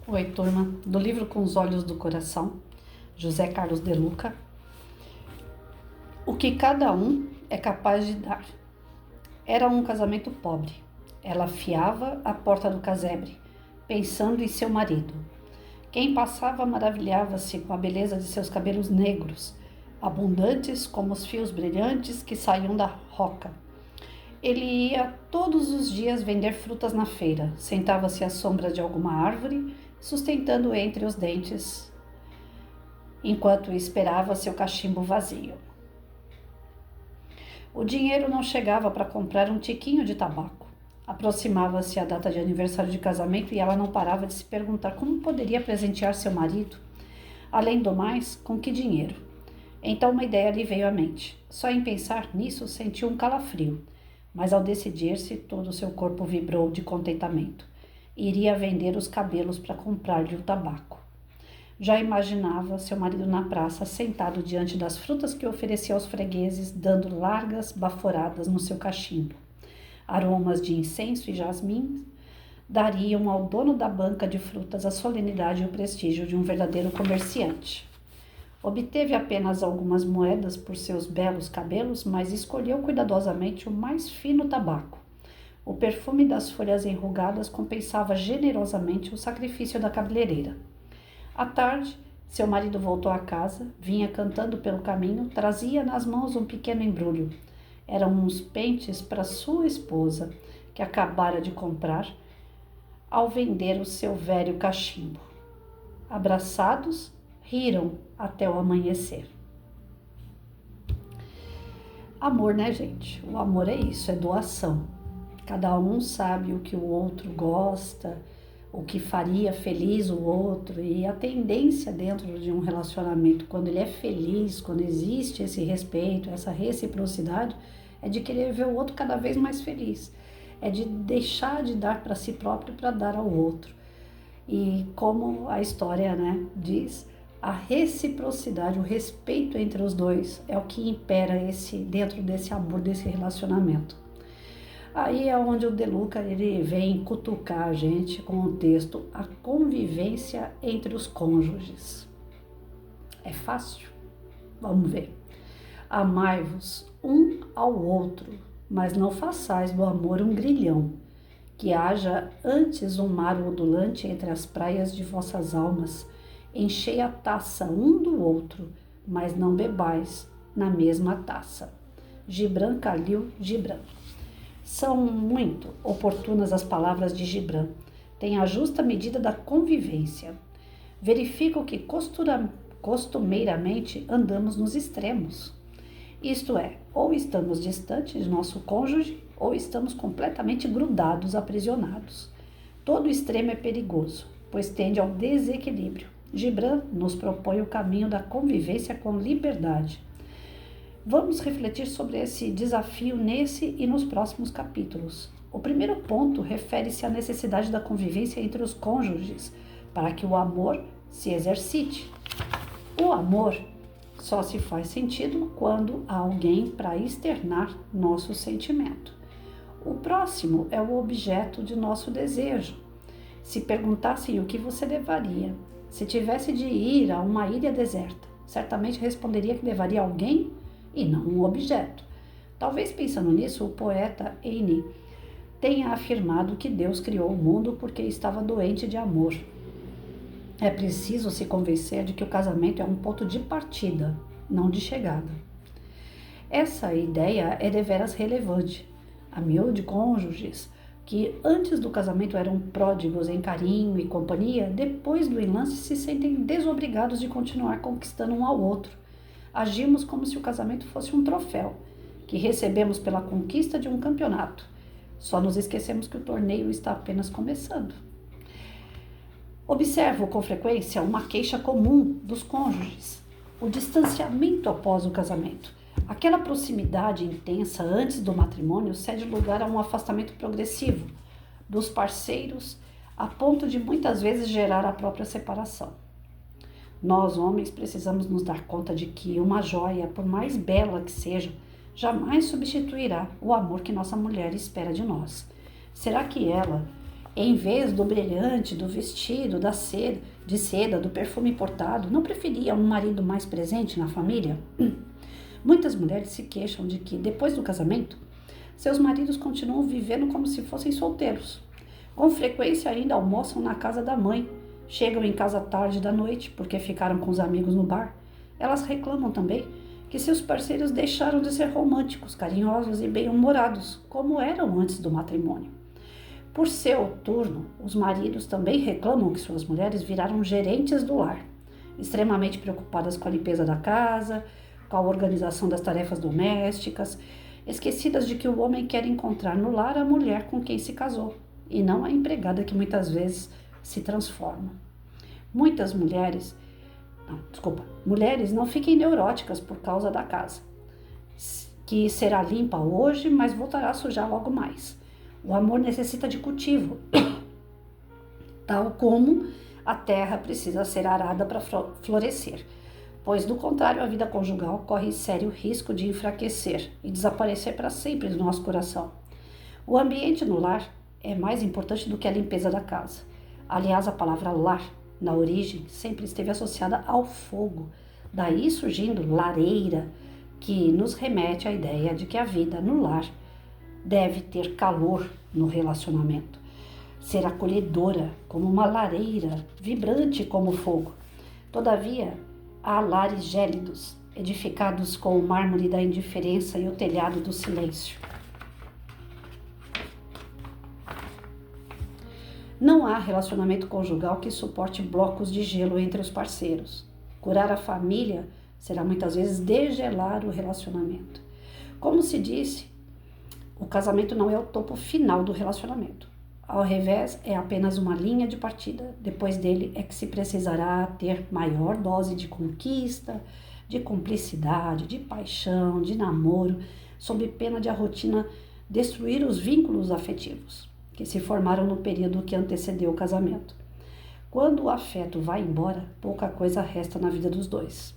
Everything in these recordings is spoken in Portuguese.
Oi, turma, do livro Com os Olhos do Coração, José Carlos de Luca. O que cada um é capaz de dar. Era um casamento pobre. Ela fiava à porta do casebre, pensando em seu marido. Quem passava maravilhava-se com a beleza de seus cabelos negros, abundantes como os fios brilhantes que saíam da roca. Ele ia todos os dias vender frutas na feira, sentava-se à sombra de alguma árvore, sustentando entre os dentes, enquanto esperava seu cachimbo vazio. O dinheiro não chegava para comprar um tiquinho de tabaco. Aproximava-se a data de aniversário de casamento e ela não parava de se perguntar como poderia presentear seu marido. Além do mais, com que dinheiro? Então uma ideia lhe veio à mente. Só em pensar nisso sentiu um calafrio, mas ao decidir-se, todo o seu corpo vibrou de contentamento. Iria vender os cabelos para comprar-lhe o tabaco. Já imaginava seu marido na praça, sentado diante das frutas que oferecia aos fregueses, dando largas baforadas no seu cachimbo. Aromas de incenso e jasmim dariam ao dono da banca de frutas a solenidade e o prestígio de um verdadeiro comerciante. Obteve apenas algumas moedas por seus belos cabelos, mas escolheu cuidadosamente o mais fino tabaco. O perfume das folhas enrugadas compensava generosamente o sacrifício da cabeleireira. À tarde, seu marido voltou à casa, vinha cantando pelo caminho, trazia nas mãos um pequeno embrulho. Eram uns pentes para sua esposa, que acabara de comprar ao vender o seu velho cachimbo. Abraçados, riram até o amanhecer. Amor, né, gente? O amor é isso, é doação. Cada um sabe o que o outro gosta, o que faria feliz o outro, e a tendência dentro de um relacionamento, quando ele é feliz, quando existe esse respeito, essa reciprocidade, é de querer ver o outro cada vez mais feliz, é de deixar de dar para si próprio para dar ao outro. E como a história, né, diz, a reciprocidade, o respeito entre os dois é o que impera dentro desse amor, desse relacionamento. Aí é onde o De Luca ele vem cutucar a gente com o texto A Convivência entre os Cônjuges. É fácil? Vamos ver. Amai-vos um ao outro, mas não façais do amor um grilhão, que haja antes um mar ondulante entre as praias de vossas almas. Enchei a taça um do outro, mas não bebais na mesma taça. Gibran Khalil Gibran. São muito oportunas as palavras de Gibran. Tem a justa medida da convivência. Verifico que costumeiramente andamos nos extremos. Isto é, ou estamos distantes de nosso cônjuge, ou estamos completamente grudados, aprisionados. Todo extremo é perigoso, pois tende ao desequilíbrio. Gibran nos propõe o caminho da convivência com liberdade. Vamos refletir sobre esse desafio nesse e nos próximos capítulos. O primeiro ponto refere-se à necessidade da convivência entre os cônjuges, para que o amor se exercite. O amor só se faz sentido quando há alguém para externar nosso sentimento. O próximo é o objeto de nosso desejo. Se perguntassem o que você levaria, se tivesse de ir a uma ilha deserta, certamente responderia que levaria alguém e não um objeto. Talvez pensando nisso, o poeta Heine tenha afirmado que Deus criou o mundo porque estava doente de amor. É preciso se convencer de que o casamento é um ponto de partida, não de chegada. Essa ideia é deveras relevante. Há miúde cônjuges que antes do casamento eram pródigos em carinho e companhia, depois do enlace se sentem desobrigados de continuar conquistando um ao outro. Agimos como se o casamento fosse um troféu, que recebemos pela conquista de um campeonato. Só nos esquecemos que o torneio está apenas começando. Observo com frequência uma queixa comum dos cônjuges: o distanciamento após o casamento. Aquela proximidade intensa antes do matrimônio cede lugar a um afastamento progressivo dos parceiros, a ponto de muitas vezes gerar a própria separação. Nós, homens, precisamos nos dar conta de que uma joia, por mais bela que seja, jamais substituirá o amor que nossa mulher espera de nós. Será que ela Em vez do brilhante, do vestido, de seda, do perfume importado, não preferia um marido mais presente na família? Muitas mulheres se queixam de que, depois do casamento, seus maridos continuam vivendo como se fossem solteiros. Com frequência ainda almoçam na casa da mãe, chegam em casa tarde da noite porque ficaram com os amigos no bar. Elas reclamam também que seus parceiros deixaram de ser românticos, carinhosos e bem-humorados, como eram antes do matrimônio. Por seu turno, os maridos também reclamam que suas mulheres viraram gerentes do lar, extremamente preocupadas com a limpeza da casa, com a organização das tarefas domésticas, esquecidas de que o homem quer encontrar no lar a mulher com quem se casou, e não a empregada que muitas vezes se transforma. Mulheres não fiquem neuróticas por causa da casa, que será limpa hoje, mas voltará a sujar logo mais. O amor necessita de cultivo, tal como a terra precisa ser arada para florescer, pois do contrário a vida conjugal corre sério risco de enfraquecer e desaparecer para sempre do nosso coração. O ambiente no lar é mais importante do que a limpeza da casa. Aliás, a palavra lar, na origem, sempre esteve associada ao fogo, daí surgindo lareira, que nos remete à ideia de que a vida no lar deve ter calor no relacionamento, ser acolhedora como uma lareira, vibrante como fogo. Todavia, há lares gélidos, edificados com o mármore da indiferença e o telhado do silêncio. Não há relacionamento conjugal que suporte blocos de gelo entre os parceiros. Curar a família será muitas vezes degelar o relacionamento. Como se disse, o casamento não é o topo final do relacionamento. Ao revés, é apenas uma linha de partida. Depois dele é que se precisará ter maior dose de conquista, de cumplicidade, de paixão, de namoro, sob pena de a rotina destruir os vínculos afetivos que se formaram no período que antecedeu o casamento. Quando o afeto vai embora, pouca coisa resta na vida dos dois.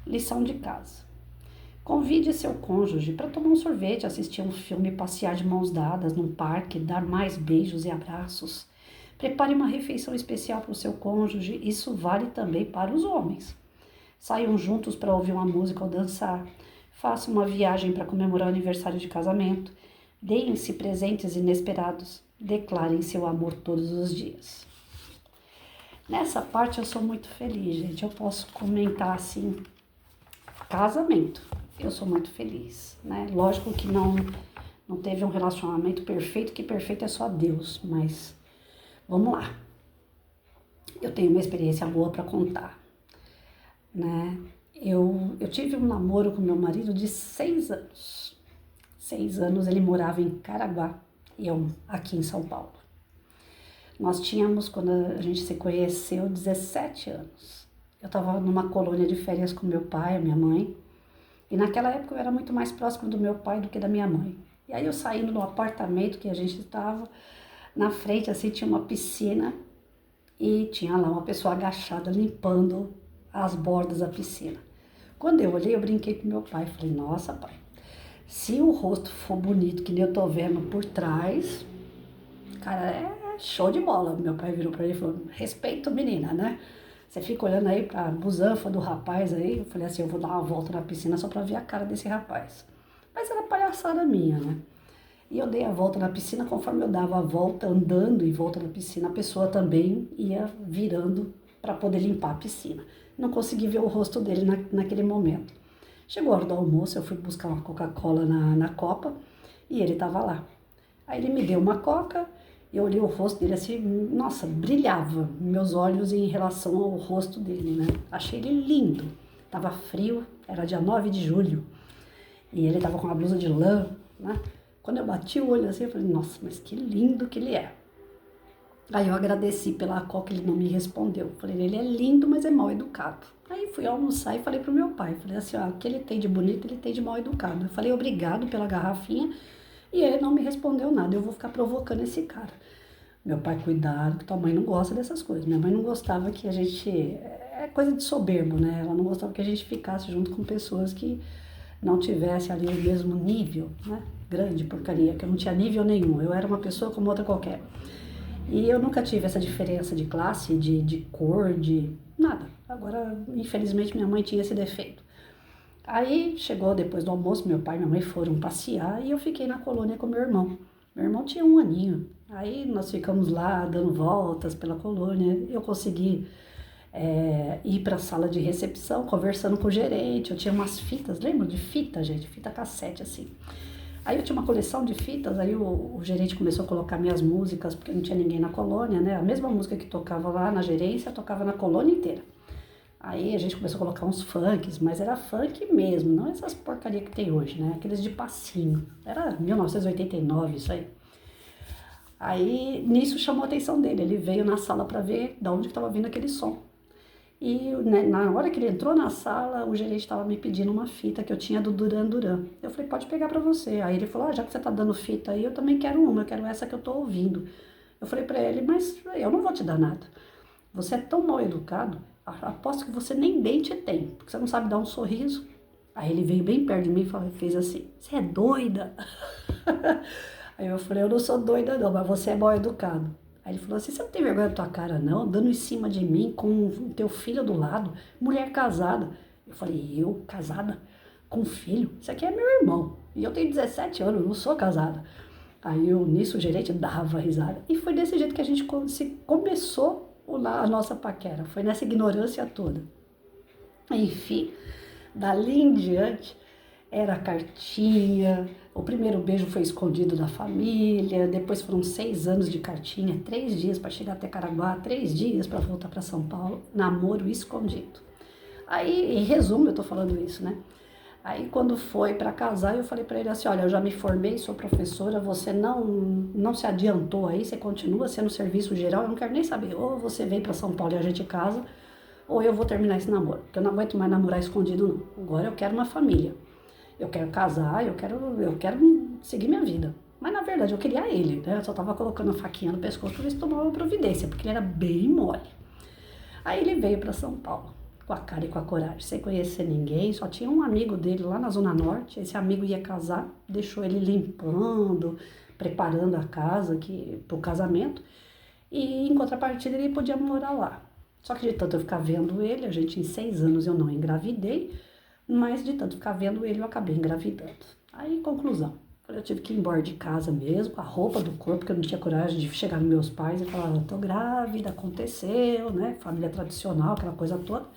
Lição de casa. Convide seu cônjuge para tomar um sorvete, assistir um filme, passear de mãos dadas num parque, dar mais beijos e abraços. Prepare uma refeição especial para o seu cônjuge, isso vale também para os homens. Saiam juntos para ouvir uma música ou dançar. Façam uma viagem para comemorar o aniversário de casamento. Deem-se presentes inesperados. Declarem seu amor todos os dias. Nessa parte eu sou muito feliz, gente. Eu posso comentar assim, casamento. Eu sou muito feliz, né? Lógico que não teve um relacionamento perfeito, que perfeito é só Deus, mas vamos lá. Eu tenho uma experiência boa para contar, né? Eu tive um namoro com meu marido de 6 anos. 6 anos ele morava em Caraguá e eu aqui em São Paulo. Nós tínhamos, quando a gente se conheceu, 17 anos. Eu estava numa colônia de férias com meu pai, a minha mãe, e naquela época eu era muito mais próximo do meu pai do que da minha mãe. E aí eu saindo do apartamento que a gente estava, na frente assim tinha uma piscina e tinha lá uma pessoa agachada limpando as bordas da piscina. Quando eu olhei, eu brinquei com meu pai, falei, nossa pai, se o rosto for bonito, que nem eu tô vendo por trás, cara, é show de bola. Meu pai virou pra ele e falou, respeito menina, né? Você fica olhando aí pra busanfa do rapaz aí. Eu falei assim, eu vou dar uma volta na piscina só pra ver a cara desse rapaz. Mas era palhaçada minha, né? E eu dei a volta na piscina, conforme eu dava a volta, andando em volta na piscina, a pessoa também ia virando para poder limpar a piscina. Não consegui ver o rosto dele naquele momento. Chegou a hora do almoço, eu fui buscar uma Coca-Cola na copa e ele estava lá. Aí ele me deu uma coca, eu olhei o rosto dele assim, nossa, brilhava meus olhos em relação ao rosto dele, né? Achei ele lindo. Tava frio, era dia 9 de julho e ele tava com uma blusa de lã, né? Quando eu bati o olho assim, eu falei, nossa, mas que lindo que ele é. Aí eu agradeci pela coca, ele não me respondeu. Falei, ele é lindo, mas é mal educado. Aí fui almoçar e falei pro meu pai, falei assim, ó, o que ele tem de bonito, ele tem de mal educado. Eu falei, obrigado pela garrafinha, e ele não me respondeu nada, eu vou ficar provocando esse cara. Meu pai, cuidado, que tua mãe não gosta dessas coisas. Minha mãe não gostava que a gente, é coisa de soberbo, né? Ela não gostava que a gente ficasse junto com pessoas que não tivessem ali o mesmo nível, né? Grande porcaria, que eu não tinha nível nenhum, eu era uma pessoa como outra qualquer. E eu nunca tive essa diferença de classe, de cor, de nada. Agora, infelizmente, minha mãe tinha esse defeito. Aí chegou depois do almoço, meu pai e minha mãe foram passear e eu fiquei na colônia com meu irmão. Meu irmão tinha 1 aninho. Aí nós ficamos lá dando voltas pela colônia. Eu consegui ir para a sala de recepção, conversando com o gerente. Eu tinha umas fitas, lembra de fita, gente? Fita cassete, assim. Aí eu tinha uma coleção de fitas, aí o gerente começou a colocar minhas músicas, porque não tinha ninguém na colônia, né? A mesma música que tocava lá na gerência, tocava na colônia inteira. Aí a gente começou a colocar uns funks, mas era funk mesmo, não essas porcaria que tem hoje, né? Aqueles de passinho. Era 1989 isso aí. Aí nisso chamou a atenção dele, ele veio na sala para ver de onde estava vindo aquele som. E né, na hora que ele entrou na sala, o gerente estava me pedindo uma fita que eu tinha do Duran Duran. Eu falei, pode pegar para você. Aí ele falou, já que você tá dando fita aí, eu também quero uma, eu quero essa que eu tô ouvindo. Eu falei para ele, mas eu não vou te dar nada. Você é tão mal educado, aposto que você nem dente tem, porque você não sabe dar um sorriso. Aí ele veio bem perto de mim e fez assim, você é doida? Aí eu falei, eu não sou doida não, mas você é mal educado. Aí ele falou assim, você não tem vergonha da tua cara não, dando em cima de mim com o teu filho do lado, mulher casada. Eu falei, eu casada? Com filho? Isso aqui é meu irmão, e eu tenho 17 anos, não sou casada. Aí nisso o gerente dava risada. E foi desse jeito que a gente começou a nossa paquera, foi nessa ignorância toda. Enfim, dali em diante, era cartinha, o primeiro beijo foi escondido da família, depois foram 6 anos de cartinha, 3 dias para chegar até Caraguá, 3 dias para voltar para São Paulo, namoro escondido. Aí, em resumo, eu tô falando isso, né? Aí quando foi para casar, eu falei para ele assim, olha, eu já me formei, sou professora, você não se adiantou aí, você continua sendo serviço geral, eu não quero nem saber, ou você vem para São Paulo e a gente casa, ou eu vou terminar esse namoro, porque eu não aguento mais namorar escondido não, agora eu quero uma família. Eu quero casar, eu quero seguir minha vida. Mas na verdade eu queria ele, né? Eu só tava colocando a faquinha no pescoço para ver se tomava uma providência, porque ele era bem mole. Aí ele veio para São Paulo, com a cara e com a coragem, sem conhecer ninguém, só tinha um amigo dele lá na Zona Norte, esse amigo ia casar, deixou ele limpando, preparando a casa pro casamento, e em contrapartida ele podia morar lá. Só que de tanto eu ficar vendo ele, a gente em 6 anos eu não engravidei, mas de tanto ficar vendo ele, eu acabei engravidando. Aí, conclusão. Eu tive que ir embora de casa mesmo, com a roupa do corpo, porque eu não tinha coragem de chegar nos meus pais e falar, tô grávida, aconteceu, né? Família tradicional, aquela coisa toda.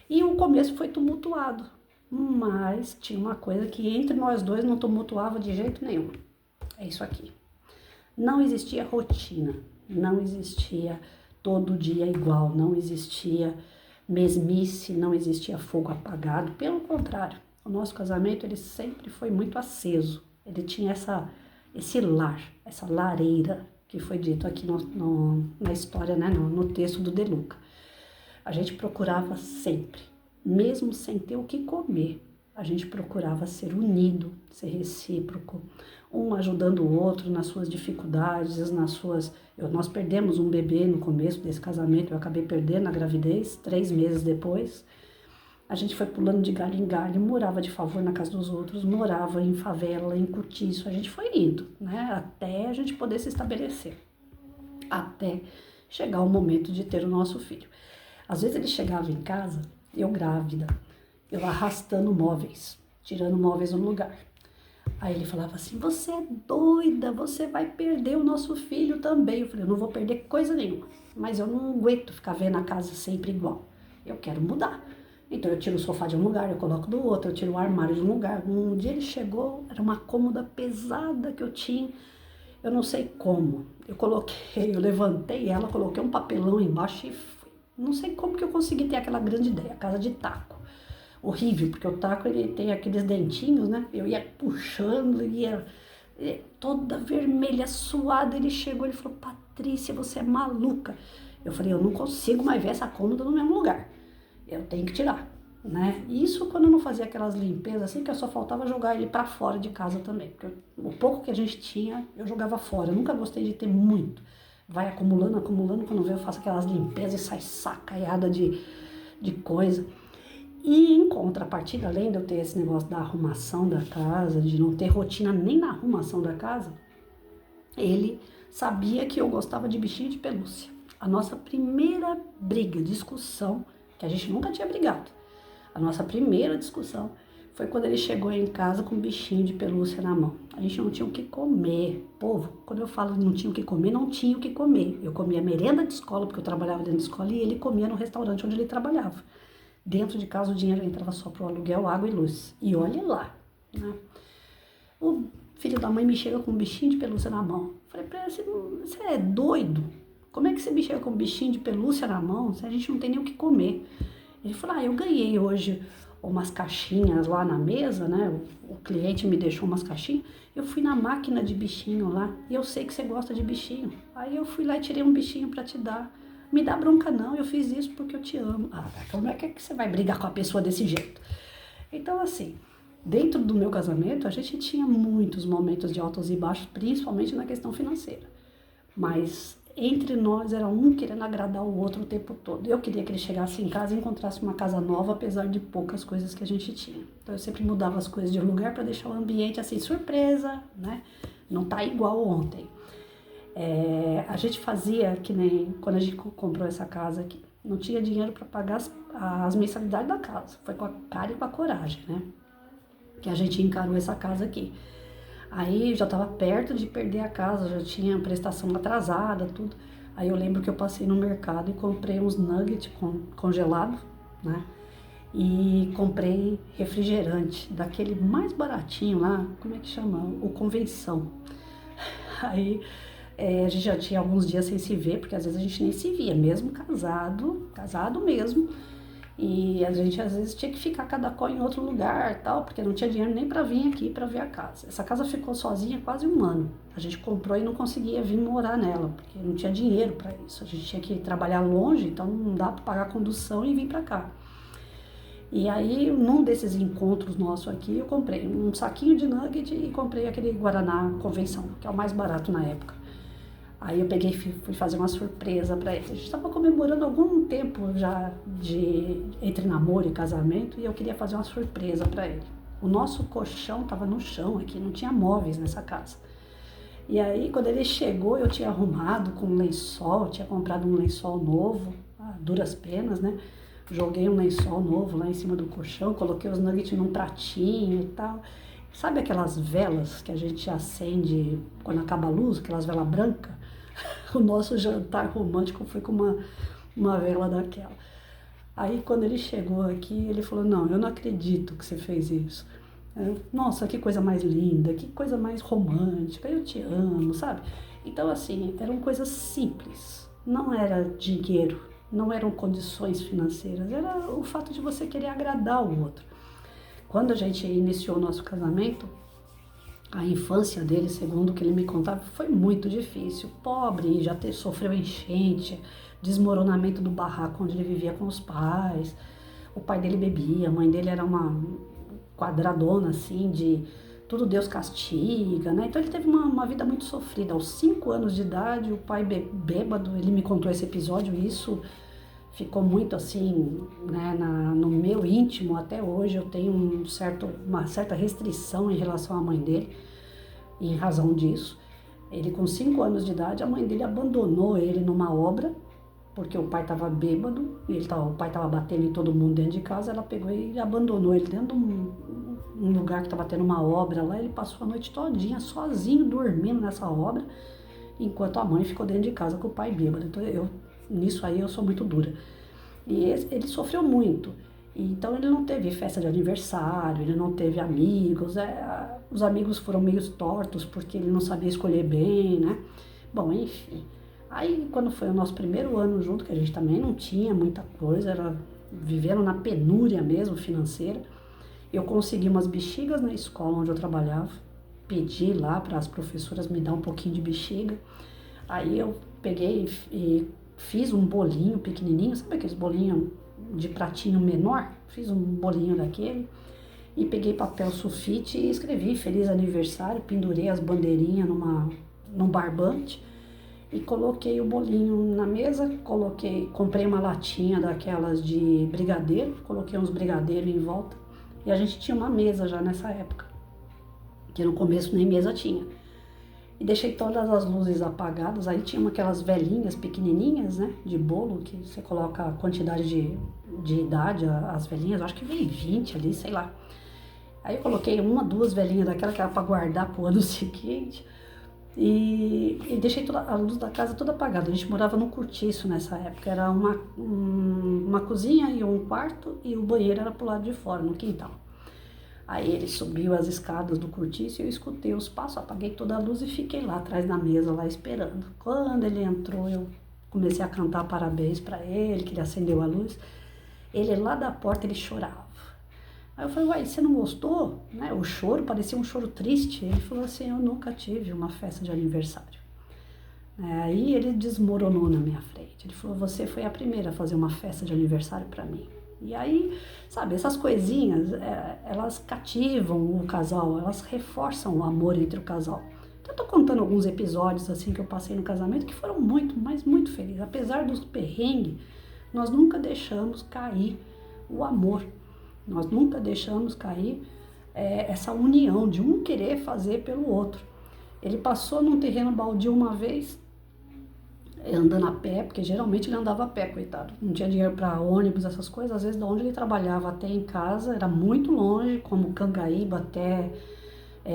E o começo foi tumultuado. Mas tinha uma coisa que entre nós dois não tumultuava de jeito nenhum. É isso aqui. Não existia rotina, não existia todo dia igual, não existia mesmice, não existia fogo apagado, pelo contrário, o nosso casamento ele sempre foi muito aceso, ele tinha esse lar, essa lareira que foi dito aqui na história, né, no texto do De Luca. A gente procurava sempre, mesmo sem ter o que comer, a gente procurava ser unido, ser recíproco, um ajudando o outro nas suas dificuldades, nós perdemos um bebê no começo desse casamento, eu acabei perdendo a gravidez, 3 meses depois. A gente foi pulando de galho em galho, morava de favor na casa dos outros, morava em favela, em cortiço, a gente foi indo, né, até a gente poder se estabelecer, até chegar o momento de ter o nosso filho. Às vezes ele chegava em casa, eu grávida, eu arrastando móveis, tirando móveis do lugar. Aí ele falava assim, você é doida, você vai perder o nosso filho também. Eu falei, eu não vou perder coisa nenhuma, mas eu não aguento ficar vendo a casa sempre igual. Eu quero mudar. Então eu tiro o sofá de um lugar, eu coloco do outro, eu tiro o armário de um lugar. Um dia ele chegou, era uma cômoda pesada que eu tinha, eu não sei como. Eu levantei ela, coloquei um papelão embaixo e fui. Não sei como que eu consegui ter aquela grande ideia, casa de taco. Horrível, porque o taco ele tem aqueles dentinhos, né? Eu ia puxando, ia toda vermelha, suada. Ele chegou e falou, Patrícia, você é maluca. Eu falei, eu não consigo mais ver essa cômoda no mesmo lugar. Eu tenho que tirar, né? Isso quando eu não fazia aquelas limpezas assim, que só faltava jogar ele para fora de casa também. Porque o pouco que a gente tinha, eu jogava fora. Eu nunca gostei de ter muito. Vai acumulando, acumulando. Quando eu faço aquelas limpezas e sai sacaiada de coisa. E em contrapartida, além de eu ter esse negócio da arrumação da casa, de não ter rotina nem na arrumação da casa, ele sabia que eu gostava de bichinho de pelúcia. A nossa primeira briga, discussão, que a gente nunca tinha brigado, a nossa primeira discussão foi quando ele chegou em casa com um bichinho de pelúcia na mão. A gente não tinha o que comer. Povo, quando eu falo não tinha o que comer, não tinha o que comer. Eu comia merenda de escola, porque eu trabalhava dentro de escola, e ele comia no restaurante onde ele trabalhava. Dentro de casa o dinheiro entrava só para o aluguel, água e luz. E olhe lá, né? O filho da mãe me chega com um bichinho de pelúcia na mão. Falei pra ele, você é doido? Como é que você me chega com um bichinho de pelúcia na mão se a gente não tem nem o que comer? Ele falou, eu ganhei hoje umas caixinhas lá na mesa, né? O cliente me deixou umas caixinhas. Eu fui na máquina de bichinho lá e eu sei que você gosta de bichinho. Aí eu fui lá e tirei um bichinho para te dar. Me dá bronca não, eu fiz isso porque eu te amo. Como é que você vai brigar com a pessoa desse jeito? Então, assim, dentro do meu casamento, a gente tinha muitos momentos de altos e baixos, principalmente na questão financeira. Mas entre nós era um querendo agradar o outro o tempo todo. Eu queria que ele chegasse em casa e encontrasse uma casa nova, apesar de poucas coisas que a gente tinha. Então eu sempre mudava as coisas de lugar para deixar o ambiente assim, surpresa, né? Não tá igual ontem. A gente fazia que nem quando a gente comprou essa casa aqui. Não tinha dinheiro para pagar as mensalidades da casa. Foi com a cara e com a coragem, né? Que a gente encarou essa casa aqui. Aí já estava perto de perder a casa, já tinha prestação atrasada, tudo. Aí eu lembro que eu passei no mercado e comprei uns nuggets congelado, né? E comprei refrigerante, daquele mais baratinho lá, como é que chama? O Convenção. Aí a gente já tinha alguns dias sem se ver, porque às vezes a gente nem se via, mesmo casado mesmo. E a gente às vezes tinha que ficar cada qual em outro lugar, tal, porque não tinha dinheiro nem para vir aqui para ver a casa. Essa casa ficou sozinha quase um ano. A gente comprou e não conseguia vir morar nela, porque não tinha dinheiro para isso. A gente tinha que trabalhar longe, então não dá para pagar a condução e vir para cá. E aí, num desses encontros nossos aqui, eu comprei um saquinho de nugget e comprei aquele Guaraná Convenção, que é o mais barato na época. Aí eu peguei e fui fazer uma surpresa para ele. A gente estava comemorando algum tempo já entre namoro e casamento e eu queria fazer uma surpresa para ele. O nosso colchão estava no chão aqui, não tinha móveis nessa casa. E aí quando ele chegou eu tinha arrumado com um lençol, tinha comprado um lençol novo, a duras penas, né? Joguei um lençol novo lá em cima do colchão, coloquei os nuggets num pratinho e tal. Sabe aquelas velas que a gente acende quando acaba a luz, aquelas velas brancas? O nosso jantar romântico foi com uma vela daquela. Aí quando ele chegou aqui, ele falou, não, eu não acredito que você fez isso. Nossa, que coisa mais linda, que coisa mais romântica, eu te amo, sabe? Então assim, eram coisas simples, não era dinheiro, não eram condições financeiras, era o fato de você querer agradar o outro. Quando a gente iniciou o nosso casamento, a infância dele, segundo o que ele me contava, foi muito difícil. Pobre, já sofreu enchente, desmoronamento do barraco onde ele vivia com os pais. O pai dele bebia, a mãe dele era uma quadradona, assim, de tudo Deus castiga, né? Então ele teve uma vida muito sofrida. Aos 5 anos de idade, o pai bêbado, ele me contou esse episódio e isso ficou muito assim, né, no meu íntimo. Até hoje eu tenho uma certa restrição em relação à mãe dele, em razão disso. Ele com 5 anos de idade, a mãe dele abandonou ele numa obra, porque o pai estava bêbado, o pai estava batendo em todo mundo dentro de casa, ela pegou e abandonou ele dentro de um lugar que estava tendo uma obra lá. Ele passou a noite todinha sozinho, dormindo nessa obra, enquanto a mãe ficou dentro de casa com o pai bêbado. Então nisso aí eu sou muito dura. E ele sofreu muito. Então ele não teve festa de aniversário, ele não teve amigos, os amigos foram meio tortos porque ele não sabia escolher bem, né? Bom, enfim. Aí quando foi o nosso primeiro ano junto, que a gente também não tinha muita coisa, era vivendo na penúria mesmo financeira, eu consegui umas bexigas na escola onde eu trabalhava, pedi lá para as professoras me dar um pouquinho de bexiga. Aí eu peguei e fiz um bolinho pequenininho, sabe aqueles bolinhos de pratinho menor? Fiz um bolinho daquele e peguei papel sulfite e escrevi feliz aniversário, pendurei as bandeirinhas num barbante e coloquei o bolinho na mesa, comprei uma latinha daquelas de brigadeiro, coloquei uns brigadeiros em volta e a gente tinha uma mesa já nessa época, que no começo nem mesa tinha. E deixei todas as luzes apagadas. Aí tinha aquelas velinhas pequenininhas, né, de bolo, que você coloca a quantidade de idade, as velinhas, eu acho que veio 20 ali, sei lá. Aí eu coloquei uma, duas velinhas daquela que era para guardar pro ano seguinte. E deixei toda a luz da casa toda apagada. A gente morava num cortiço nessa época. Era uma cozinha e um quarto, e o banheiro era pro lado de fora, no quintal. Aí ele subiu as escadas do cortiço e eu escutei os passos, apaguei toda a luz e fiquei lá atrás da mesa, lá esperando. Quando ele entrou, eu comecei a cantar parabéns para ele, que ele acendeu a luz. Ele lá da porta, ele chorava. Aí eu falei, uai, você não gostou? Né? O choro parecia um choro triste. Ele falou assim, eu nunca tive uma festa de aniversário. Aí ele desmoronou na minha frente. Ele falou, você foi a primeira a fazer uma festa de aniversário para mim. E aí, sabe, essas coisinhas, elas cativam o casal, elas reforçam o amor entre o casal. Então, eu tô contando alguns episódios assim que eu passei no casamento que foram muito, mas muito felizes. Apesar dos perrengues, nós nunca deixamos cair o amor. Nós nunca deixamos cair essa união de um querer fazer pelo outro. Ele passou num terreno baldio uma vez, andando a pé, porque geralmente ele andava a pé, coitado. Não tinha dinheiro para ônibus, essas coisas. Às vezes, de onde ele trabalhava até em casa, era muito longe, como Cangaíba até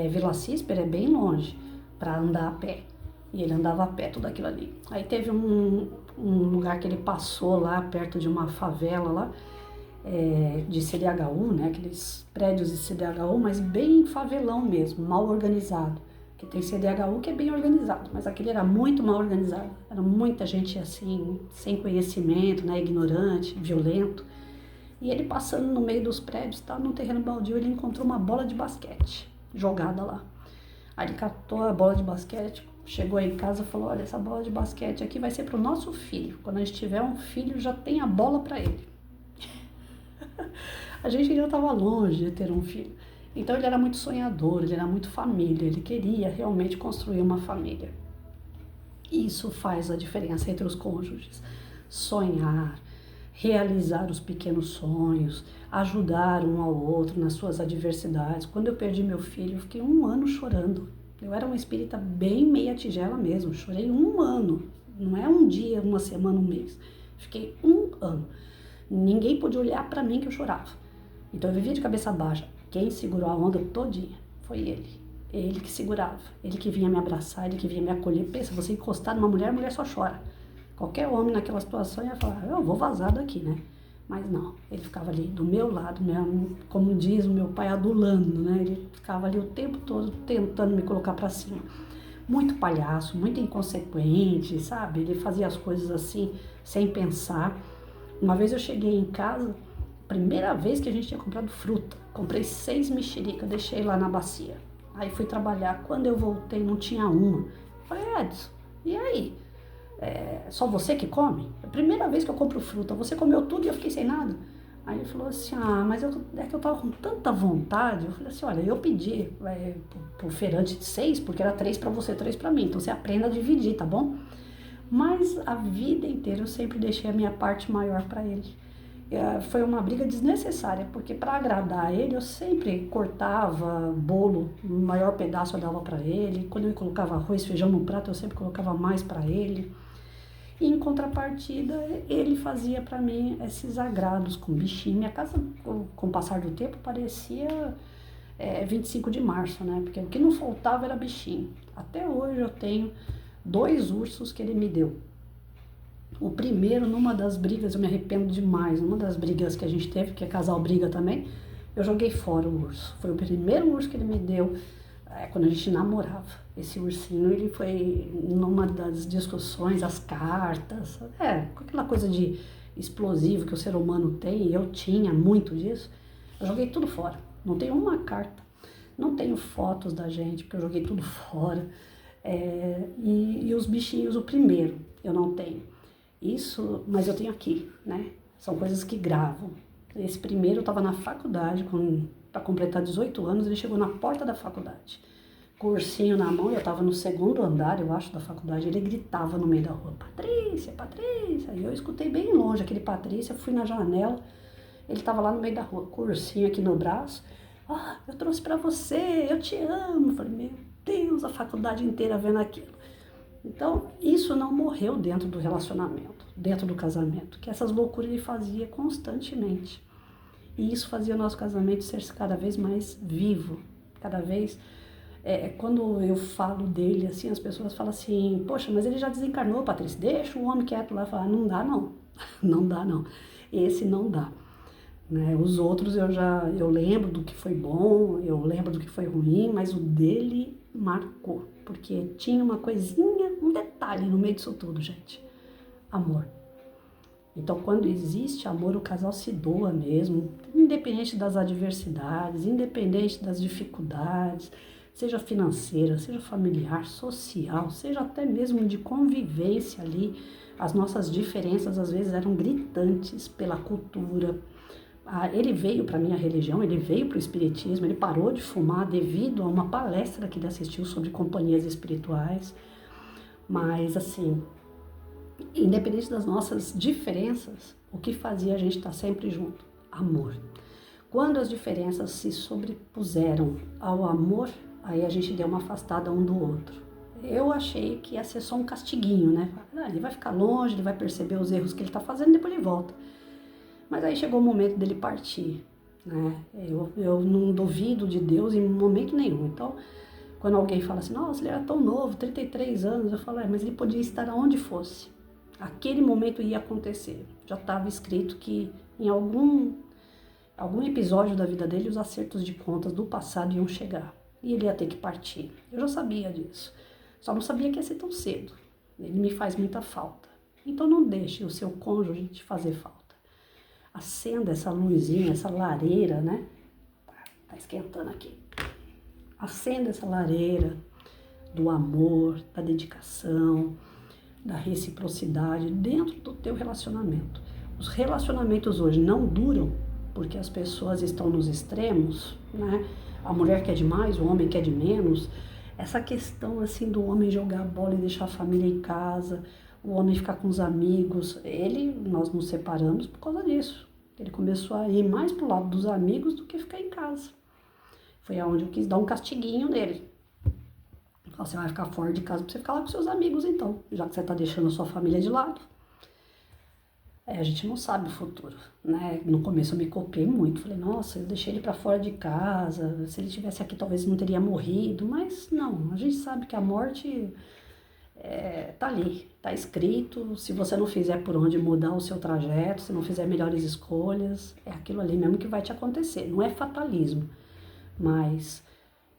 Vila Císpera, é bem longe, para andar a pé. E ele andava a pé, tudo aquilo ali. Aí teve um lugar que ele passou lá, perto de uma favela lá, de CDHU, né? Aqueles prédios de CDHU, mas bem favelão mesmo, mal organizado. Que tem CDHU que é bem organizado, mas aquele era muito mal organizado. Era muita gente assim, sem conhecimento, né, ignorante, violento. E ele passando no meio dos prédios, tá, no terreno baldio, ele encontrou uma bola de basquete jogada lá. Aí ele catou a bola de basquete, chegou aí em casa e falou, olha, essa bola de basquete aqui vai ser pro nosso filho. Quando a gente tiver um filho, já tem a bola para ele. A gente ainda estava longe de ter um filho. Então ele era muito sonhador, ele era muito família, ele queria realmente construir uma família. Isso faz a diferença entre os cônjuges. Sonhar, realizar os pequenos sonhos, ajudar um ao outro nas suas adversidades. Quando eu perdi meu filho, eu fiquei 1 ano chorando. Eu era uma espírita bem meia tigela mesmo, chorei 1 ano. Não é um dia, uma semana, um mês. Fiquei 1 ano. Ninguém podia olhar para mim que eu chorava. Então eu vivia de cabeça baixa. Quem segurou a onda todinha foi ele. Ele que segurava, ele que vinha me abraçar, ele que vinha me acolher. Pensa, você encostar numa mulher, a mulher só chora. Qualquer homem naquela situação ia falar, eu vou vazar daqui, né? Mas não, ele ficava ali do meu lado, mesmo, como diz o meu pai, adulando, né? Ele ficava ali o tempo todo tentando me colocar para cima. Muito palhaço, muito inconsequente, sabe? Ele fazia as coisas assim, sem pensar. Uma vez eu cheguei em casa, primeira vez que a gente tinha comprado fruta. Comprei 6 mexericas, deixei lá na bacia. Aí fui trabalhar. Quando eu voltei, não tinha uma. Falei, Edson, e aí? Só você que come? É a primeira vez que eu compro fruta. Você comeu tudo e eu fiquei sem nada? Aí ele falou assim, mas é que eu tava com tanta vontade. Eu falei assim, olha, eu pedi pro feirante 6, porque era 3 para você, 3 para mim. Então você aprenda a dividir, tá bom? Mas a vida inteira eu sempre deixei a minha parte maior para ele. Foi uma briga desnecessária, porque para agradar ele eu sempre cortava bolo, o maior pedaço eu dava para ele. Quando eu colocava arroz, feijão no prato, eu sempre colocava mais para ele. E em contrapartida, ele fazia para mim esses agrados com bichinho. Minha casa, com o passar do tempo, parecia 25 de março, né? Porque o que não faltava era bichinho. Até hoje eu tenho 2 ursos que ele me deu. O primeiro, numa das brigas, eu me arrependo demais, numa das brigas que a gente teve, que casal briga também, eu joguei fora o urso. Foi o primeiro urso que ele me deu quando a gente namorava. Esse ursinho, ele foi numa das discussões, as cartas, com aquela coisa de explosivo que o ser humano tem, e eu tinha muito disso, eu joguei tudo fora. Não tenho uma carta, não tenho fotos da gente, porque eu joguei tudo fora. E os bichinhos, o primeiro, eu não tenho. Isso, mas eu tenho aqui, né? São coisas que gravam. Esse primeiro eu estava na faculdade, para completar 18 anos, ele chegou na porta da faculdade. Com o ursinho na mão, eu estava no 2º andar, eu acho, da faculdade, ele gritava no meio da rua, Patrícia, Patrícia. E eu escutei bem longe aquele Patrícia, fui na janela, ele estava lá no meio da rua, com o ursinho aqui no braço. Eu trouxe para você, eu te amo. Eu falei, meu Deus ficamos a faculdade inteira vendo aquilo. Então, isso não morreu dentro do relacionamento, dentro do casamento, que essas loucuras ele fazia constantemente. E isso fazia o nosso casamento ser cada vez mais vivo, cada vez... quando eu falo dele, assim, as pessoas falam assim, poxa, mas ele já desencarnou, Patrícia, deixa o homem quieto lá. Falar, não dá não, não dá não, esse não dá. Né? Os outros eu lembro do que foi bom, eu lembro do que foi ruim, mas o dele marcou, porque tinha uma coisinha, um detalhe no meio disso tudo, gente, amor. Então, quando existe amor, o casal se doa mesmo, independente das adversidades, independente das dificuldades, seja financeira, seja familiar, social, seja até mesmo de convivência ali. As nossas diferenças às vezes eram gritantes pela cultura. Ele veio para a minha religião, ele veio para o espiritismo, ele parou de fumar devido a uma palestra que ele assistiu sobre companhias espirituais. Mas assim, independente das nossas diferenças, o que fazia a gente estar sempre junto? Amor. Quando as diferenças se sobrepuseram ao amor, aí a gente deu uma afastada um do outro. Eu achei que ia ser só um castiguinho, né? Ele vai ficar longe, ele vai perceber os erros que ele está fazendo e depois ele volta. Mas aí chegou o momento dele partir, né? Eu não duvido de Deus em momento nenhum. Então, quando alguém fala assim, nossa, ele era tão novo, 33 anos, eu falo, mas ele podia estar aonde fosse. Aquele momento ia acontecer. Já estava escrito que em algum episódio da vida dele, os acertos de contas do passado iam chegar. E ele ia ter que partir. Eu já sabia disso. Só não sabia que ia ser tão cedo. Ele me faz muita falta. Então não deixe o seu cônjuge te fazer falta. Acenda essa luzinha, essa lareira, né? Tá esquentando aqui. Acenda essa lareira do amor, da dedicação, da reciprocidade dentro do teu relacionamento. Os relacionamentos hoje não duram porque as pessoas estão nos extremos, né? A mulher quer demais, o homem quer de menos. Essa questão assim do homem jogar a bola e deixar a família em casa, o homem ficar com os amigos, nós nos separamos por causa disso. Ele começou a ir mais pro lado dos amigos do que ficar em casa. Foi aonde eu quis dar um castiguinho nele. Você vai ficar fora de casa pra você ficar lá com seus amigos então, já que você tá deixando a sua família de lado. A gente não sabe o futuro, né? No começo eu me copiei muito, falei, nossa, eu deixei ele para fora de casa, se ele estivesse aqui talvez não teria morrido, mas não, a gente sabe que a morte tá ali, tá escrito, se você não fizer por onde mudar o seu trajeto, se não fizer melhores escolhas, é aquilo ali mesmo que vai te acontecer, não é fatalismo, mas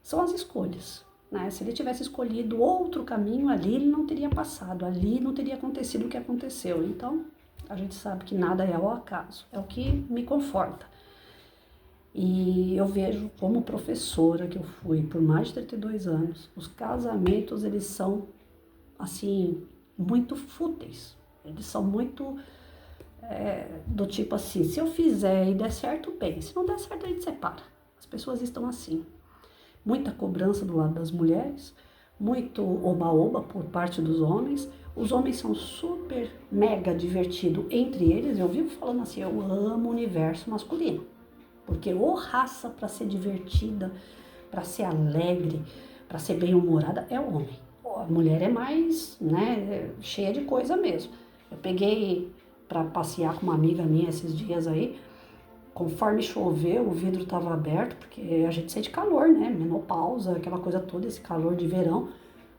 são as escolhas, né? Se ele tivesse escolhido outro caminho ali, ele não teria passado, ali não teria acontecido o que aconteceu, então... A gente sabe que nada é ao acaso, é o que me conforta. E eu vejo como professora que eu fui por mais de 32 anos, os casamentos, eles são, assim, muito fúteis. Eles são muito do tipo assim, se eu fizer e der certo, bem. Se não der certo, a gente separa. As pessoas estão assim. Muita cobrança do lado das mulheres, muito oba-oba por parte dos homens. Os homens são super, mega divertidos entre eles. Eu vivo falando assim, eu amo o universo masculino. Porque ou raça para ser divertida, para ser alegre, para ser bem-humorada, é o homem. A mulher é mais, né, cheia de coisa mesmo. Eu peguei para passear com uma amiga minha esses dias aí. Conforme choveu, o vidro estava aberto, porque a gente sente calor, né? Menopausa, aquela coisa toda, esse calor de verão.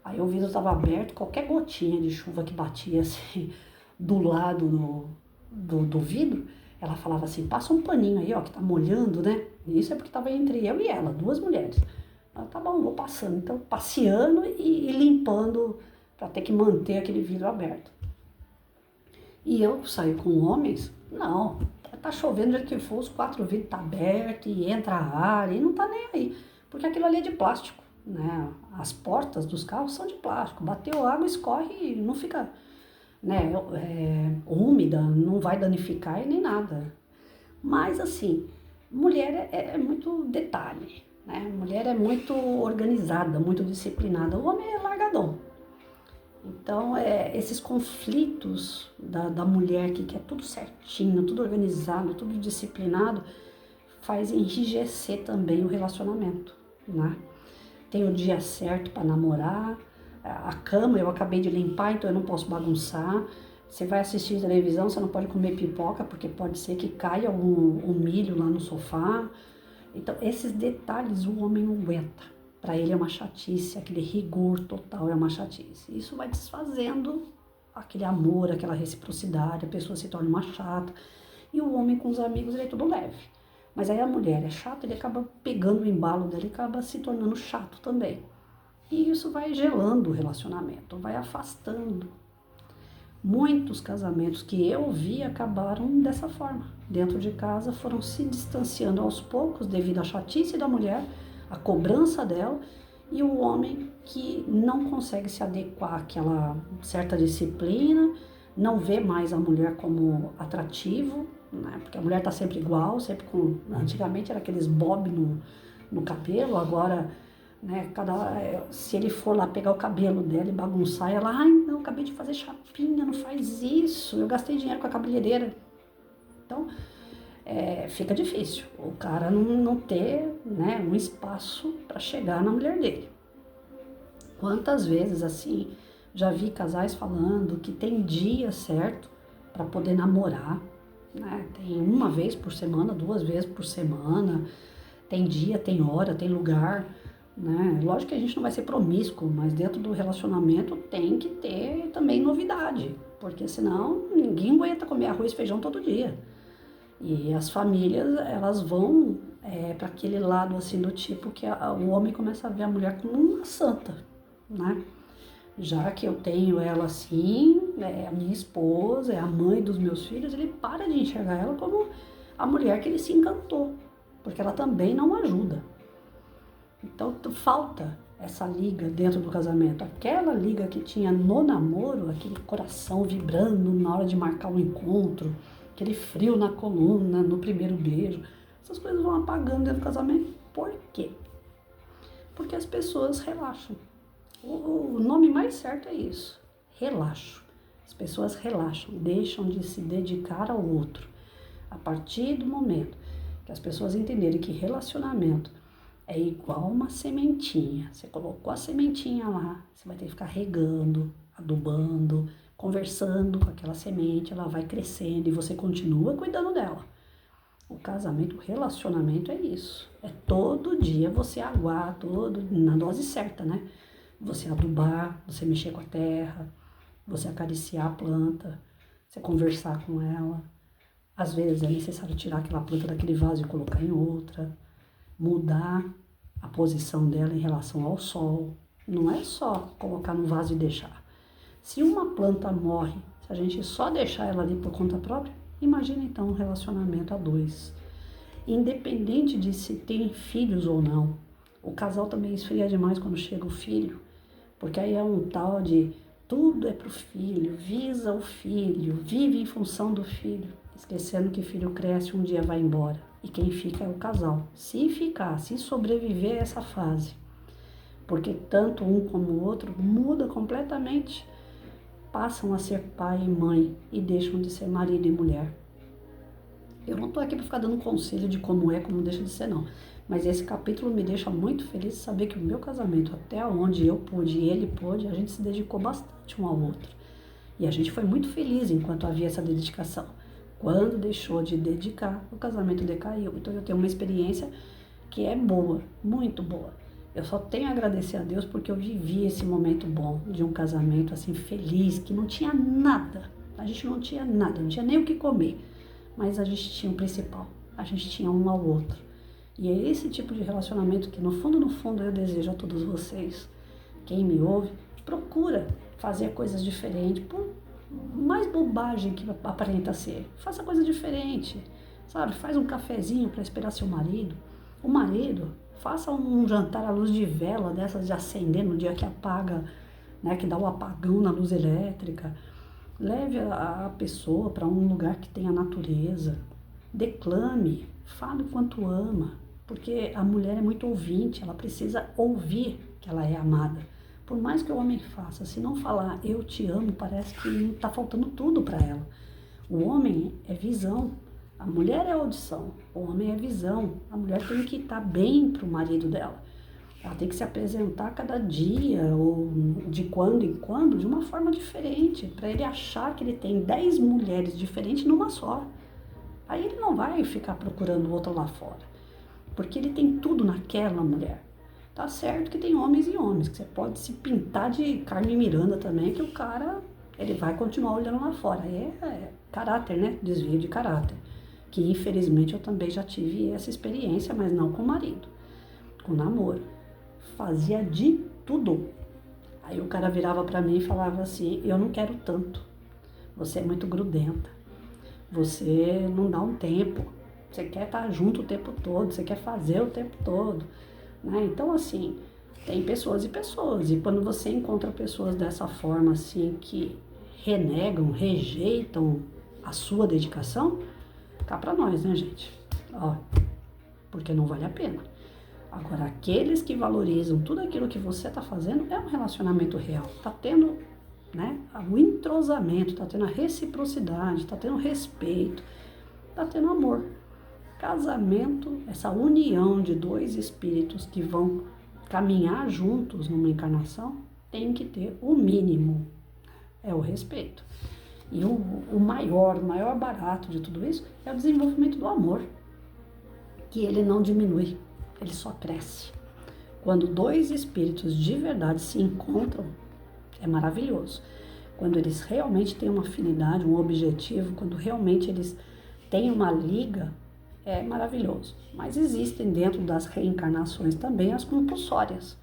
Aí o vidro estava aberto, qualquer gotinha de chuva que batia assim do lado do vidro, ela falava assim, passa um paninho aí, ó, que tá molhando, né? E isso é porque estava entre eu e ela, duas mulheres. Ela, tá bom, vou passando. Então, passeando e limpando para ter que manter aquele vidro aberto. E eu saio com homens, não, tá chovendo do jeito que for, os 4 vidros tá aberto e entra ar e não tá nem aí, porque aquilo ali é de plástico. Né? As portas dos carros são de plástico, bateu água, escorre e não fica, né, úmida, não vai danificar e nem nada. Mas assim, mulher é muito detalhe, né? Mulher é muito organizada, muito disciplinada, o homem é largadão. Então, esses conflitos da mulher que quer tudo certinho, tudo organizado, tudo disciplinado, faz enrijecer também o relacionamento, né? tem o dia certo para namorar, a cama eu acabei de limpar, então eu não posso bagunçar. Você vai assistir televisão, você não pode comer pipoca, porque pode ser que caia um milho lá no sofá. Então, esses detalhes o homem não aguenta. Para ele é uma chatice, aquele rigor total é uma chatice. Isso vai desfazendo aquele amor, aquela reciprocidade, a pessoa se torna uma chata. E o homem com os amigos, ele é tudo leve. Mas aí a mulher é chata, ele acaba pegando o embalo dele, acaba se tornando chato também. E isso vai gelando o relacionamento, vai afastando. Muitos casamentos que eu vi acabaram dessa forma. Dentro de casa foram se distanciando aos poucos devido à chatice da mulher, à cobrança dela, e o homem que não consegue se adequar àquela certa disciplina, não vê mais a mulher como atrativo, né? Porque a mulher está sempre igual, sempre com... Antigamente era aqueles bob no cabelo, agora... Né, se ele for lá pegar o cabelo dela e bagunçar, ela, ai não, acabei de fazer chapinha, não faz isso, eu gastei dinheiro com a cabeleireira. Então, fica difícil o cara não ter, né, um espaço para chegar na mulher dele. Quantas vezes, assim, já vi casais falando que tem dia certo para poder namorar, né? Tem uma vez por semana, 2 vezes por semana, tem dia, tem hora, tem lugar, né? Lógico que a gente não vai ser promíscuo, mas dentro do relacionamento tem que ter também novidade, porque senão ninguém aguenta comer arroz e feijão todo dia. E as famílias, elas vão para aquele lado assim do tipo que o homem começa a ver a mulher como uma santa, né? Já que eu tenho ela assim, é a minha esposa, é a mãe dos meus filhos, ele para de enxergar ela como a mulher que ele se encantou, porque ela também não ajuda. Então falta essa liga dentro do casamento, aquela liga que tinha no namoro, aquele coração vibrando na hora de marcar um encontro, aquele frio na coluna, no primeiro beijo. Essas coisas vão apagando dentro do casamento. Por quê? Porque as pessoas relaxam. O nome mais certo é isso, relaxo. As pessoas relaxam, deixam de se dedicar ao outro. A partir do momento que as pessoas entenderem que relacionamento é igual uma sementinha. Você colocou a sementinha lá, você vai ter que ficar regando, adubando, conversando com aquela semente, ela vai crescendo e você continua cuidando dela. O casamento, o relacionamento é isso. É todo dia você aguar, na dose certa, né? Você adubar, você mexer com a terra, você acariciar a planta, você conversar com ela. Às vezes é necessário tirar aquela planta daquele vaso e colocar em outra, mudar a posição dela em relação ao sol. Não é só colocar no vaso e deixar. Se uma planta morre, se a gente só deixar ela ali por conta própria, imagina então um relacionamento a 2. Independente de se tem filhos ou não, o casal também esfria demais quando chega o filho, porque aí é um tal de tudo é pro filho, visa o filho, vive em função do filho, esquecendo que filho cresce, um dia vai embora. E quem fica é o casal. Se ficar, se sobreviver a essa fase, porque tanto um como o outro muda completamente, passam a ser pai e mãe e deixam de ser marido e mulher. Eu não estou aqui para ficar dando conselho de como é, como deixa de ser, não. Mas esse capítulo me deixa muito feliz de saber que o meu casamento, até onde eu pude e ele pôde, a gente se dedicou bastante um ao outro. E a gente foi muito feliz enquanto havia essa dedicação. Quando deixou de dedicar, o casamento decaiu. Então eu tenho uma experiência que é boa, muito boa. Eu só tenho a agradecer a Deus porque eu vivi esse momento bom de um casamento assim feliz, que não tinha nada. A gente não tinha nada, não tinha nem o que comer. Mas a gente tinha o principal, a gente tinha um ao outro. E é esse tipo de relacionamento que no fundo eu desejo a todos vocês. Quem me ouve, procura fazer coisas diferentes, por mais bobagem que aparenta ser. Faça coisa diferente, sabe? Faz um cafezinho para esperar seu marido. O marido, faça um jantar à luz de vela, dessas de acender no dia que apaga, né? Que dá o apagão na luz elétrica. Leve a pessoa para um lugar que tenha natureza, declame, fale o quanto ama, porque a mulher é muito ouvinte, ela precisa ouvir que ela é amada. Por mais que o homem faça, se não falar eu te amo, parece que está faltando tudo para ela. O homem é visão, a mulher é audição, o homem é visão, a mulher tem que estar bem para o marido dela. Ela tem que se apresentar cada dia, ou de quando em quando, de uma forma diferente, para ele achar que ele tem 10 mulheres diferentes numa só. Aí ele não vai ficar procurando outra lá fora, porque ele tem tudo naquela mulher. Tá certo que tem homens e homens, que você pode se pintar de Carmen Miranda também, que o cara, ele vai continuar olhando lá fora. É caráter, né? Desvio de caráter. Que infelizmente eu também já tive essa experiência, mas não com o marido, com o namoro. Fazia de tudo. Aí o cara virava pra mim e falava assim: eu não quero tanto, você é muito grudenta, você não dá um tempo, você quer estar junto o tempo todo, você quer fazer o tempo todo, né? Então assim, tem pessoas e pessoas, e quando você encontra pessoas dessa forma assim, que renegam, rejeitam a sua dedicação, cá pra nós, né, gente? Ó, porque não vale a pena. Agora, aqueles que valorizam tudo aquilo que você está fazendo, é um relacionamento real. Está tendo, né, o entrosamento, está tendo a reciprocidade, está tendo respeito, está tendo amor. Casamento, essa união de dois espíritos que vão caminhar juntos numa encarnação, tem que ter o mínimo, é o respeito. E o maior barato de tudo isso é o desenvolvimento do amor, que ele não diminui. Ele só cresce. Quando dois espíritos de verdade se encontram, é maravilhoso. Quando eles realmente têm uma afinidade, um objetivo, quando realmente eles têm uma liga, é maravilhoso. Mas existem dentro das reencarnações também as compulsórias,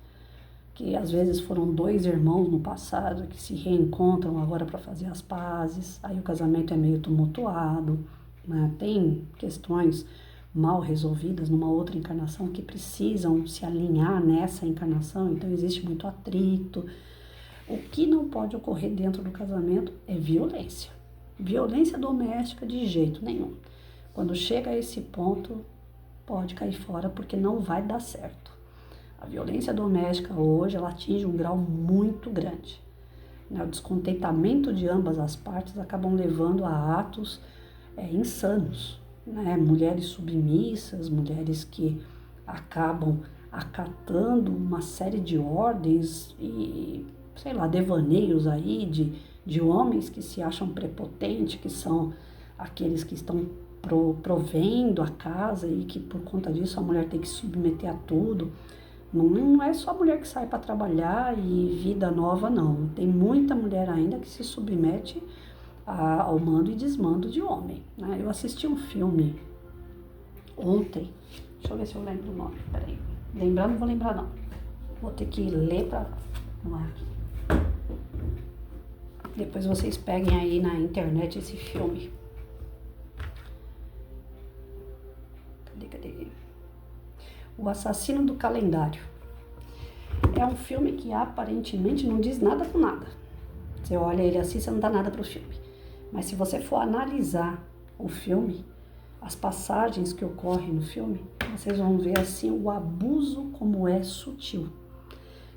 que às vezes foram dois irmãos no passado que se reencontram agora para fazer as pazes, aí o casamento é meio tumultuado, né? Tem questões mal resolvidas numa outra encarnação que precisam se alinhar nessa encarnação, então existe muito atrito. O que não pode ocorrer dentro do casamento é violência. Violência doméstica de jeito nenhum. Quando chega a esse ponto, pode cair fora porque não vai dar certo. A violência doméstica hoje, ela atinge um grau muito grande, né? O descontentamento de ambas as partes acabam levando a atos insanos, né? Mulheres submissas, mulheres que acabam acatando uma série de ordens e, sei lá, devaneios aí de homens que se acham prepotentes, que são aqueles que estão provendo a casa e que por conta disso a mulher tem que se submeter a tudo. Não é só a mulher que sai para trabalhar e vida nova, não. Tem muita mulher ainda que se submete ao mando e desmando de homem, né? Eu assisti um filme ontem, deixa eu ver se eu lembro o nome, peraí. Lembrando, não vou lembrar não. Vou ter que ler para não é aqui. Depois vocês peguem aí na internet esse filme. Cadê? O Assassino do Calendário. É um filme que aparentemente não diz nada com nada. Você olha ele assim, você não dá nada pro filme. Mas se você for analisar o filme, as passagens que ocorrem no filme, vocês vão ver assim o abuso como é sutil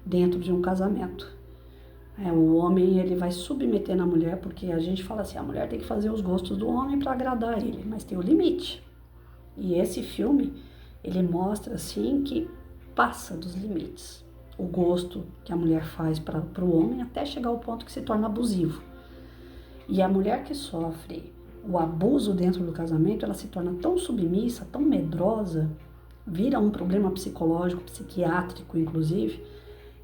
dentro de um casamento. O homem, ele vai submeter na mulher, porque a gente fala assim, a mulher tem que fazer os gostos do homem para agradar ele, mas tem o limite. E esse filme, ele mostra assim que passa dos limites. O gosto que a mulher faz para o homem até chegar ao ponto que se torna abusivo. E a mulher que sofre o abuso dentro do casamento, ela se torna tão submissa, tão medrosa, vira um problema psicológico, psiquiátrico inclusive,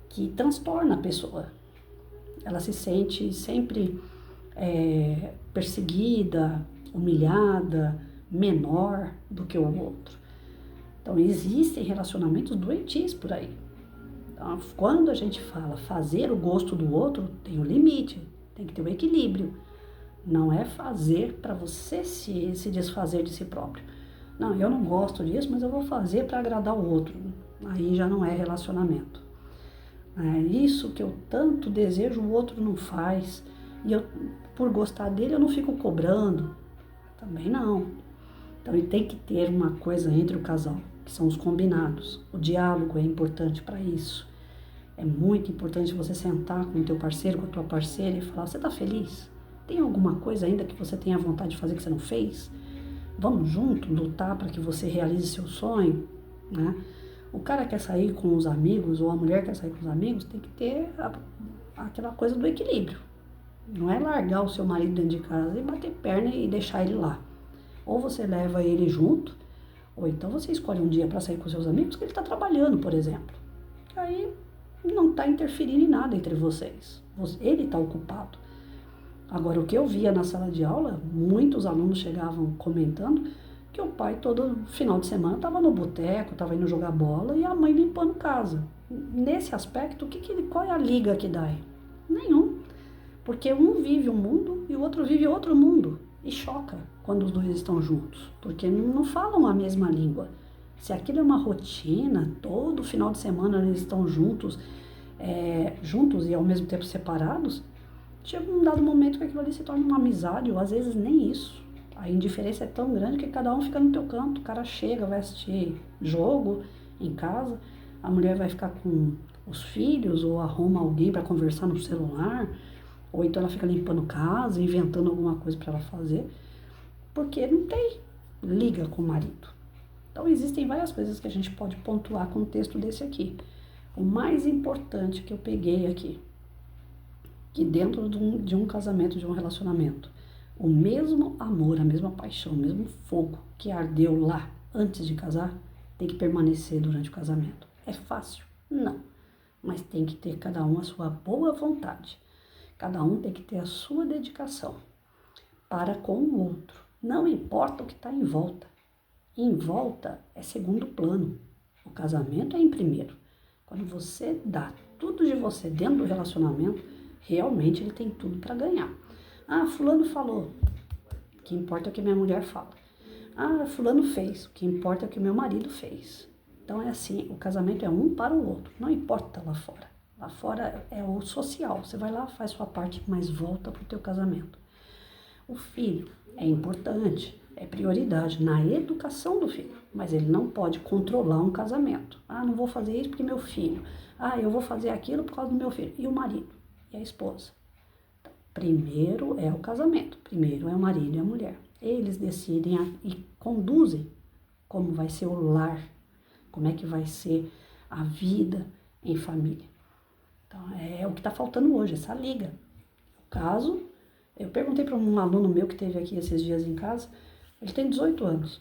que transtorna a pessoa. Ela se sente sempre perseguida, humilhada, menor do que o outro. Então existem relacionamentos doentios por aí. Então, quando a gente fala fazer o gosto do outro, tem um limite, tem que ter um equilíbrio. Não é fazer para você se desfazer de si próprio. Não, eu não gosto disso, mas eu vou fazer para agradar o outro. Aí já não é relacionamento. É isso que eu tanto desejo, o outro não faz. E eu, por gostar dele, eu não fico cobrando. Também não. Então, tem que ter uma coisa entre o casal, que são os combinados. O diálogo é importante para isso. É muito importante você sentar com o teu parceiro, com a tua parceira e falar, você está feliz? Tem alguma coisa ainda que você tenha vontade de fazer que você não fez? Vamos junto lutar para que você realize seu sonho, né? O cara quer sair com os amigos, ou a mulher quer sair com os amigos, tem que ter aquela coisa do equilíbrio. Não é largar o seu marido dentro de casa e bater perna e deixar ele lá. Ou você leva ele junto, ou então você escolhe um dia para sair com seus amigos que ele está trabalhando, por exemplo. Aí não está interferindo em nada entre vocês. Ele está ocupado. Agora, o que eu via na sala de aula, muitos alunos chegavam comentando que o pai todo final de semana estava no boteco, estava indo jogar bola e a mãe limpando casa. Nesse aspecto, qual é a liga que dá aí? Nenhum. Porque um vive um mundo e o outro vive outro mundo. E choca quando os dois estão juntos, porque não falam a mesma língua. Se aquilo é uma rotina, todo final de semana eles estão juntos e ao mesmo tempo separados, chega um dado momento que aquilo ali se torna uma amizade, ou às vezes nem isso. A indiferença é tão grande que cada um fica no teu canto. O cara chega, vai assistir jogo em casa, a mulher vai ficar com os filhos, ou arruma alguém para conversar no celular, ou então ela fica limpando casa, inventando alguma coisa para ela fazer, porque não tem liga com o marido. Então existem várias coisas que a gente pode pontuar com um texto desse aqui. O mais importante que eu peguei aqui, que dentro de um casamento, de um relacionamento, o mesmo amor, a mesma paixão, o mesmo fogo que ardeu lá antes de casar, tem que permanecer durante o casamento. É fácil? Não. Mas tem que ter cada um a sua boa vontade. Cada um tem que ter a sua dedicação para com o outro. Não importa o que está em volta. Em volta é segundo plano. O casamento é em primeiro. Quando você dá tudo de você dentro do relacionamento, realmente ele tem tudo para ganhar. Ah, fulano falou. O que importa é o que minha mulher fala. Ah, fulano fez. O que importa é o que meu marido fez. Então é assim, o casamento é um para o outro. Não importa lá fora. Lá fora é o social. Você vai lá, faz sua parte, mas volta para o teu casamento. O filho é importante, é prioridade na educação do filho, mas ele não pode controlar um casamento. Ah, não vou fazer isso porque meu filho. Ah, eu vou fazer aquilo por causa do meu filho. E o marido? E a esposa? Então, primeiro é o casamento, primeiro é o marido e a mulher. Eles decidem e conduzem como vai ser o lar, como é que vai ser a vida em família. Então, é o que está faltando hoje, essa liga. O caso, eu perguntei para um aluno meu que esteve aqui esses dias em casa, ele tem 18 anos.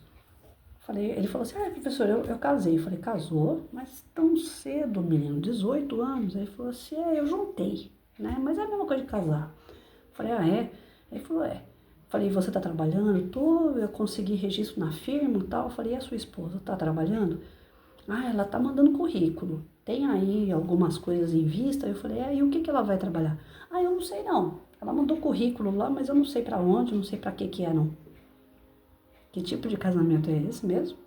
Ele falou assim, professor, eu casei. Eu falei, casou? Mas tão cedo, menino, 18 anos. Aí ele falou assim, eu juntei, né? Mas é a mesma coisa de casar. Eu falei, é? Ele falou, é. Eu falei, você está trabalhando? Tô, eu consegui registro na firma e tal. Eu falei, e a sua esposa está trabalhando? Ah, ela tá mandando currículo. Tem aí algumas coisas em vista? Eu falei, e o que ela vai trabalhar? Ah, eu não sei não. Ela mandou currículo lá, mas eu não sei para onde, não sei para que é não. Que tipo de casamento é esse mesmo?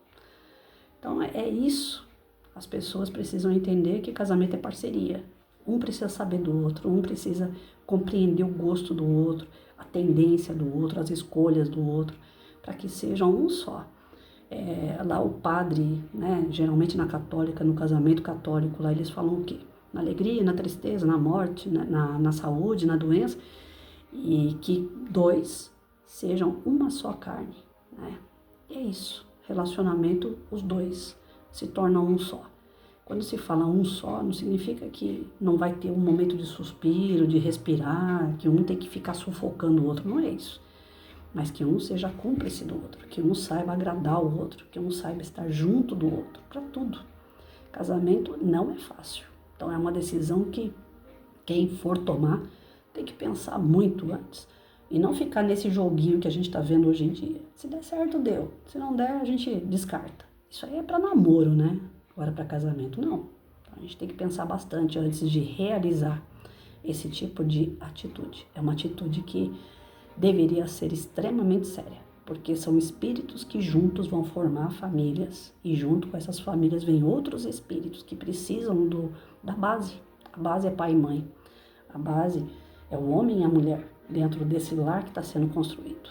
Então é isso. As pessoas precisam entender que casamento é parceria. Um precisa saber do outro, um precisa compreender o gosto do outro, a tendência do outro, as escolhas do outro, para que sejam um só. Lá o padre, né, geralmente na católica, no casamento católico, lá eles falam o quê? Na alegria, na tristeza, na morte, na saúde, na doença, e que dois sejam uma só carne, né? E é isso, relacionamento, os dois se tornam um só. Quando se fala um só, não significa que não vai ter um momento de suspiro, de respirar, que um tem que ficar sufocando o outro, não é isso. Mas que um seja cúmplice do outro, que um saiba agradar o outro, que um saiba estar junto do outro, para tudo. Casamento não é fácil, então é uma decisão que quem for tomar tem que pensar muito antes. E não ficar nesse joguinho que a gente está vendo hoje em dia. Se der certo, deu. Se não der, a gente descarta. Isso aí é para namoro, né? Agora para casamento, não. Então, a gente tem que pensar bastante antes de realizar esse tipo de atitude. É uma atitude que deveria ser extremamente séria, porque são espíritos que juntos vão formar famílias e junto com essas famílias vêm outros espíritos que precisam da base. A base é pai e mãe. A base é o homem e a mulher dentro desse lar que está sendo construído.